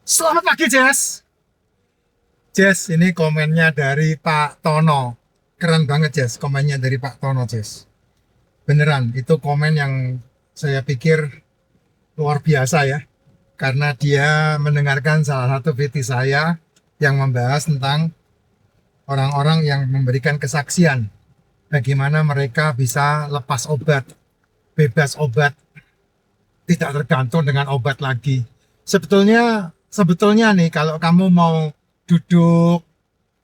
Selamat pagi, Jess. Jess, ini komennya dari Pak Tono. Keren banget, Jess. Komennya dari Pak Tono, Jess. Beneran, itu komen yang saya pikir luar biasa ya. Karena dia mendengarkan salah satu VT saya yang membahas tentang orang-orang yang memberikan kesaksian. Bagaimana mereka bisa lepas obat, bebas obat, tidak tergantung dengan obat lagi. Sebetulnya nih kalau kamu mau duduk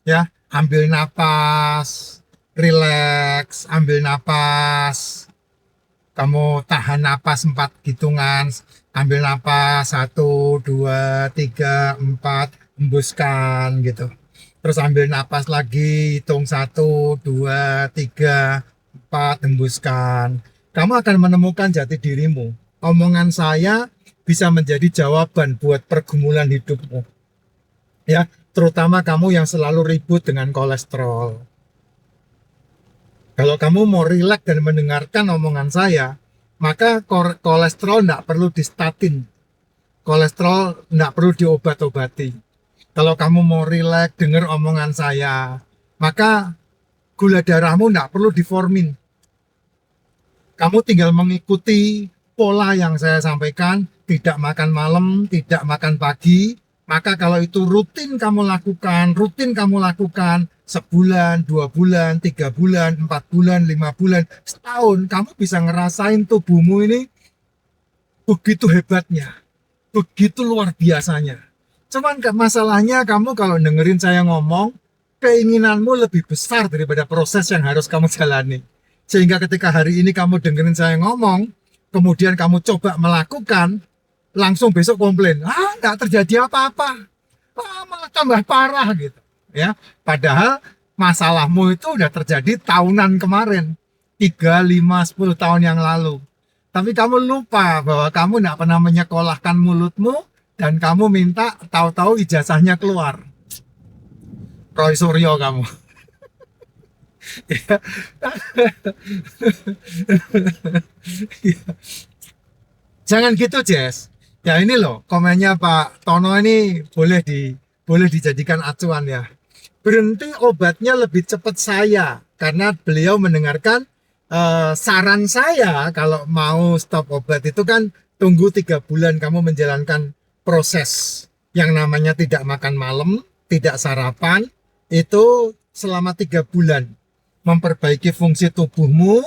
ya, ambil napas, relax, ambil napas, kamu tahan napas 4 hitungan, ambil napas 1, 2, 3, 4, hembuskan gitu. Terus ambil napas lagi, hitung 1, 2, 3, 4, hembuskan. Kamu akan menemukan jati dirimu. Omongan saya bisa menjadi jawaban buat pergumulan hidupmu. Ya, terutama kamu yang selalu ribut dengan kolesterol. Kalau kamu mau rileks dan mendengarkan omongan saya, maka kolesterol tidak perlu distatin. Kolesterol tidak perlu diobat-obati. Kalau kamu mau rileks dengar omongan saya, maka gula darahmu tidak perlu diformin. Kamu tinggal mengikuti pola yang saya sampaikan, tidak makan malam, tidak makan pagi. Maka kalau itu rutin kamu lakukan sebulan, 2 bulan, 3 bulan, 4 bulan, 5 bulan, setahun, kamu bisa ngerasain tubuhmu ini begitu hebatnya, begitu luar biasanya. Cuman masalahnya kamu kalau dengerin saya ngomong, keinginanmu lebih besar daripada proses yang harus kamu jalani. Sehingga ketika hari ini kamu dengerin saya ngomong, kemudian kamu coba melakukan, langsung besok komplain, nggak terjadi apa-apa, malah tambah parah gitu ya. Padahal masalahmu itu udah terjadi tahunan kemarin, 3, 5, 10 tahun yang lalu. Tapi kamu lupa bahwa kamu nggak pernah menyekolahkan mulutmu, dan kamu minta tahu-tahu ijazahnya keluar. Roy Suryo kamu. Jangan gitu, Jess. Ya ini loh, komennya Pak Tono ini boleh dijadikan acuan ya. Berhenti obatnya lebih cepat saya, karena beliau mendengarkan saran saya kalau mau stop obat itu kan tunggu 3 bulan kamu menjalankan proses yang namanya tidak makan malam, tidak sarapan, itu selama 3 bulan memperbaiki fungsi tubuhmu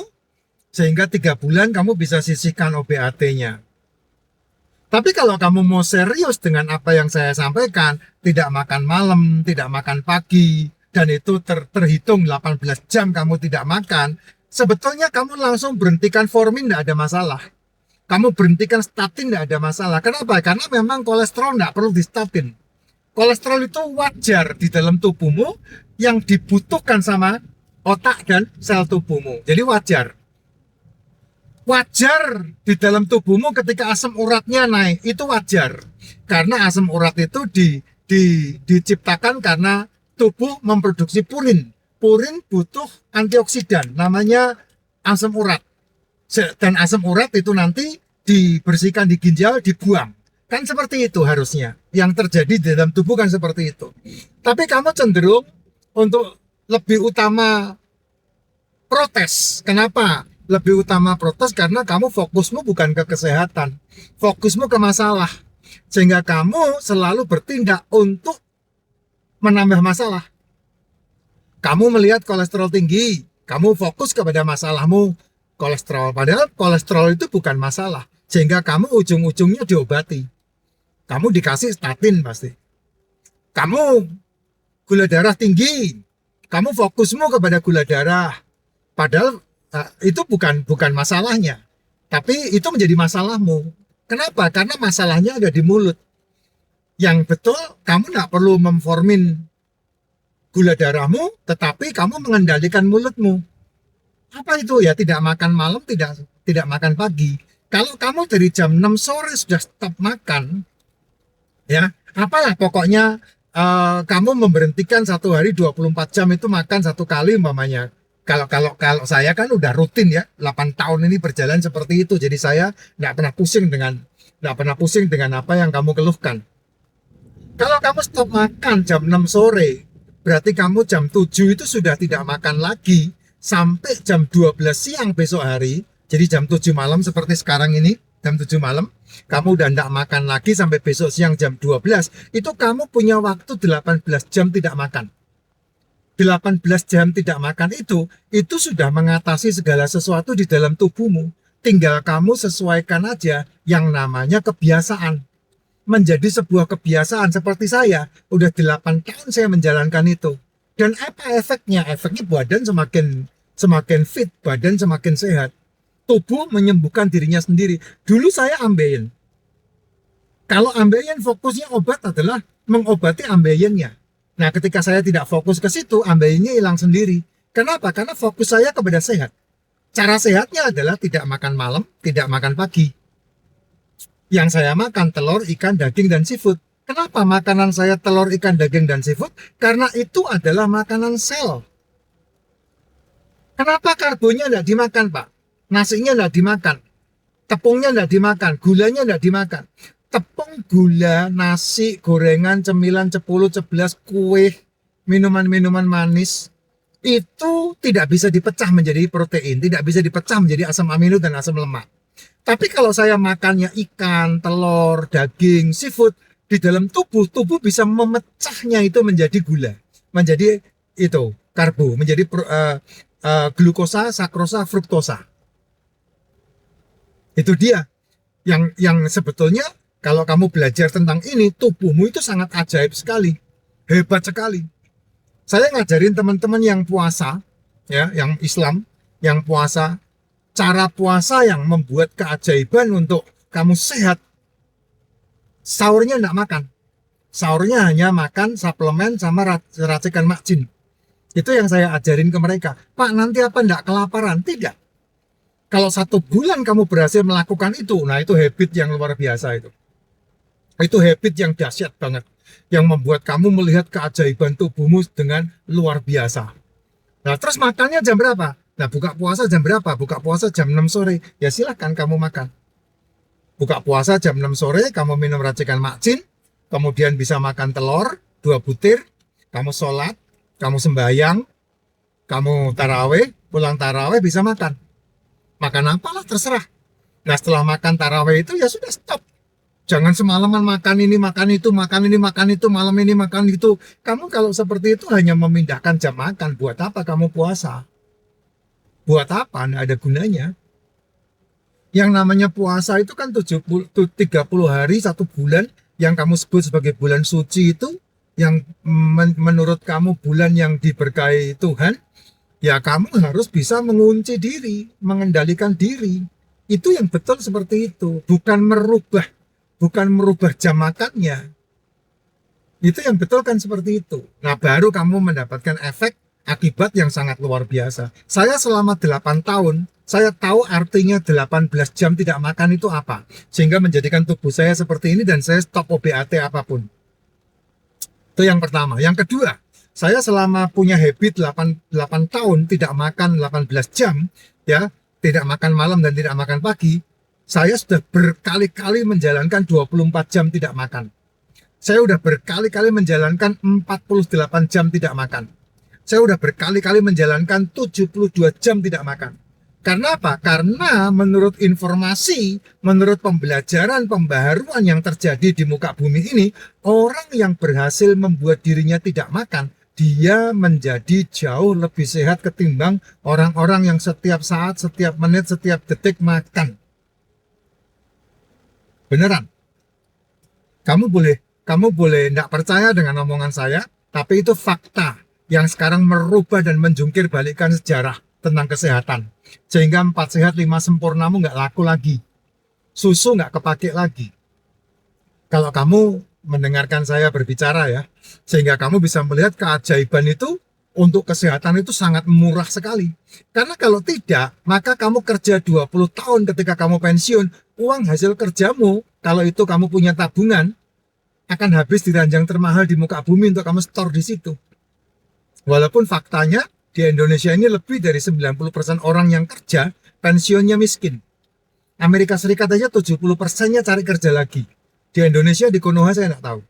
sehingga 3 bulan kamu bisa sisihkan OBAT-nya. Tapi kalau kamu mau serius dengan apa yang saya sampaikan, tidak makan malam, tidak makan pagi, dan itu terhitung 18 jam kamu tidak makan, sebetulnya kamu langsung berhentikan formin, tidak ada masalah. Kamu berhentikan statin, tidak ada masalah. Kenapa? Karena memang kolesterol tidak perlu distatin. Kolesterol itu wajar di dalam tubuhmu yang dibutuhkan sama otak dan sel tubuhmu. Jadi wajar. Wajar di dalam tubuhmu ketika asam uratnya naik, itu wajar. Karena asam urat itu diciptakan karena tubuh memproduksi purin. Purin butuh antioksidan, namanya asam urat. Dan asam urat itu nanti dibersihkan di ginjal, dibuang. Kan seperti itu harusnya. Yang terjadi di dalam tubuh kan seperti itu. Tapi kamu cenderung untuk lebih utama protes. Kenapa? Lebih utama protes karena kamu fokusmu bukan ke kesehatan, fokusmu ke masalah, sehingga kamu selalu bertindak untuk menambah masalah. Kamu melihat kolesterol tinggi, kamu fokus kepada masalahmu kolesterol, padahal kolesterol itu bukan masalah, sehingga kamu ujung-ujungnya diobati. Kamu dikasih statin pasti. Kamu gula darah tinggi, kamu fokusmu kepada gula darah, padahal itu bukan masalahnya, tapi itu menjadi masalahmu. Kenapa? Karena masalahnya ada di mulut. Yang betul, kamu nggak perlu memformin gula darahmu, tetapi kamu mengendalikan mulutmu. Apa itu ya? Tidak makan malam, tidak makan pagi. Kalau kamu dari jam 6 sore sudah stop makan, ya apalah pokoknya kamu memberhentikan 1 hari 24 jam itu makan 1 kali umpamanya. Kalau saya kan udah rutin ya, 8 tahun ini berjalan seperti itu. Jadi saya nggak pernah pusing dengan apa yang kamu keluhkan. Kalau kamu stop makan jam 6 sore, berarti kamu jam 7 itu sudah tidak makan lagi sampai jam 12 siang besok hari. Jadi jam 7 malam seperti sekarang ini, jam 7 malam, kamu udah tidak makan lagi sampai besok siang jam 12. Itu kamu punya waktu 18 jam tidak makan. 18 jam tidak makan itu sudah mengatasi segala sesuatu di dalam tubuhmu. Tinggal kamu sesuaikan aja yang namanya kebiasaan. Menjadi sebuah kebiasaan seperti saya, udah 8 tahun saya menjalankan itu. Dan apa efeknya? Efeknya badan semakin fit, badan semakin sehat. Tubuh menyembuhkan dirinya sendiri. Dulu saya ambeien. Kalau ambeien fokusnya obat adalah mengobati ambeiennya. Nah, ketika saya tidak fokus ke situ, ambeiennya hilang sendiri. Kenapa? Karena fokus saya kepada sehat. Cara sehatnya adalah tidak makan malam, tidak makan pagi. Yang saya makan telur, ikan, daging, dan seafood. Kenapa makanan saya telur, ikan, daging, dan seafood? Karena itu adalah makanan sel. Kenapa karbonya tidak dimakan, Pak? Nasinya tidak dimakan. Tepungnya tidak dimakan. Gulanya tidak dimakan. Tepung, gula, nasi, gorengan, cemilan, cepulu, ceplas, kue, minuman-minuman manis, itu tidak bisa dipecah menjadi protein. Tidak bisa dipecah menjadi asam amino dan asam lemak. Tapi kalau saya makannya ikan, telur, daging, seafood, di dalam tubuh bisa memecahnya itu menjadi gula, menjadi itu karbo, menjadi glukosa, sakrosa, fruktosa. Itu dia yang sebetulnya kalau kamu belajar tentang ini, tubuhmu itu sangat ajaib sekali, hebat sekali. Saya ngajarin teman-teman yang puasa, ya, yang Islam, yang puasa. Cara puasa yang membuat keajaiban untuk kamu sehat. Sahurnya enggak makan. Sahurnya hanya makan suplemen sama racikan makjin. Itu yang saya ajarin ke mereka. Pak, nanti apa enggak kelaparan? Tidak. Kalau 1 bulan kamu berhasil melakukan itu, nah itu habit yang luar biasa itu. Itu habit yang dahsyat banget. Yang membuat kamu melihat keajaiban tubuhmu dengan luar biasa. Nah, terus makannya jam berapa? Nah, buka puasa jam berapa? Buka puasa jam 6 sore. Ya silahkan kamu makan. Buka puasa jam 6 sore, kamu minum racikan makjin, kemudian bisa makan telur, 2 butir, kamu sholat, kamu sembahyang, kamu taraweh, pulang taraweh bisa makan. Makan apalah terserah. Nah, setelah makan taraweh itu ya sudah stop. Jangan semalaman makan ini, makan itu, makan ini, makan itu, malam ini, makan itu. Kamu kalau seperti itu hanya memindahkan jam makan. Buat apa kamu puasa? Buat apa? Nggak ada gunanya. Yang namanya puasa itu kan 30 hari 1 bulan yang kamu sebut sebagai bulan suci itu, yang menurut kamu bulan yang diberkahi Tuhan, ya kamu harus bisa mengunci diri, mengendalikan diri. Itu yang betul seperti itu, bukan merubah jam makannya. Itu yang betul kan seperti itu. Nah, baru kamu mendapatkan efek akibat yang sangat luar biasa. Saya selama 8 tahun, saya tahu artinya 18 jam tidak makan itu apa. Sehingga menjadikan tubuh saya seperti ini dan saya stop OBAT apapun. Itu yang pertama. Yang kedua, saya selama punya habit 8 tahun tidak makan 18 jam, ya, tidak makan malam dan tidak makan pagi, saya sudah berkali-kali menjalankan 24 jam tidak makan. Saya sudah berkali-kali menjalankan 48 jam tidak makan. Saya udah berkali-kali menjalankan 72 jam tidak makan. Karena apa? Karena menurut informasi, menurut pembelajaran, pembaharuan yang terjadi di muka bumi ini, orang yang berhasil membuat dirinya tidak makan, dia menjadi jauh lebih sehat ketimbang orang-orang yang setiap saat, setiap menit, setiap detik makan. Beneran. Kamu boleh tidak percaya dengan omongan saya, tapi itu fakta yang sekarang merubah dan menjungkir balikkan sejarah tentang kesehatan. Sehingga 4 sehat 5 sempurnamu nggak laku lagi. Susu nggak kepake lagi. Kalau kamu mendengarkan saya berbicara ya, sehingga kamu bisa melihat keajaiban itu untuk kesehatan itu sangat murah sekali. Karena kalau tidak, maka kamu kerja 20 tahun ketika kamu pensiun, uang hasil kerjamu, kalau itu kamu punya tabungan, akan habis di ranjang termahal di muka bumi untuk kamu store di situ. Walaupun faktanya di Indonesia ini lebih dari 90% orang yang kerja pensiunnya miskin. Amerika Serikat aja 70%-nya cari kerja lagi. Di Indonesia, di Konoha saya nggak tahu.